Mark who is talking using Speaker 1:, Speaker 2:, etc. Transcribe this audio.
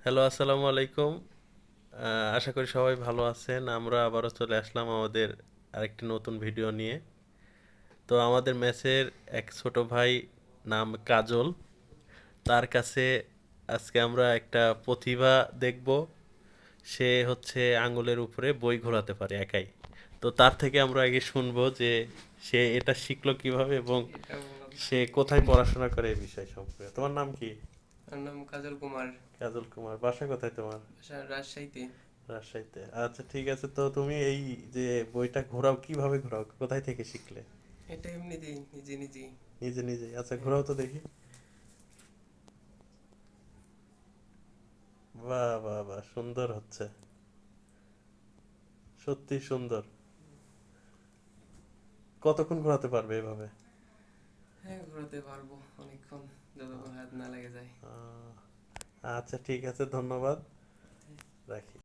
Speaker 1: Hello, আসসালামু আলাইকুম। আশা করি সবাই ভালো আছেন। আমরা আবারও চলে আসলাম আমাদের আরেকটি নতুন ভিডিও নিয়ে। তো আমাদের ম্যাচের এক ছোট ভাই, নাম কাজল। তার কাছে আজকে আমরা একটা প্রতিভা দেখব। সে হচ্ছে আঙ্গুলের উপরে বই ঘোরাতে পারে একাই। তো তার থেকে আমরা আগে শুনবো যে সে এটা শিখলো কিভাবে এবং
Speaker 2: এটা বললাম।
Speaker 1: সে কোথায় পড়াশোনা করে এই বিষয় সম্পর্কে। তোমার নাম কি?
Speaker 2: আমার নাম কাজল কুমার।
Speaker 1: কাজল কুমার। বাসা কোথায় তোমার?
Speaker 2: বাসা রাজশাহীতে।
Speaker 1: রাজশাহীতে। আচ্ছা, ঠিক আছে। তো তুমি এই যে বইটা ঘোরাও, কিভাবে ঘোরাও, কোথায় থেকে শিখলে?
Speaker 2: এটা এমনিতেই নিজে নিজেই।
Speaker 1: নিজে নিজেই? আচ্ছা,
Speaker 2: হ্যাঁ।
Speaker 1: ঘোরাও তো দেখি। বাহ বাহ বাহ, সুন্দর হচ্ছে। সত্যি সুন্দর। কতক্ষণ ঘোরাতে পারবে এভাবে?
Speaker 2: হ্যাঁ, ঘোরাতে পারবো অনেকক্ষণ, যতক্ষণ হাত না লেগে যায়।
Speaker 1: আহ, আচ্ছা, ঠিক আছে, ধন্যবাদ। রাখি।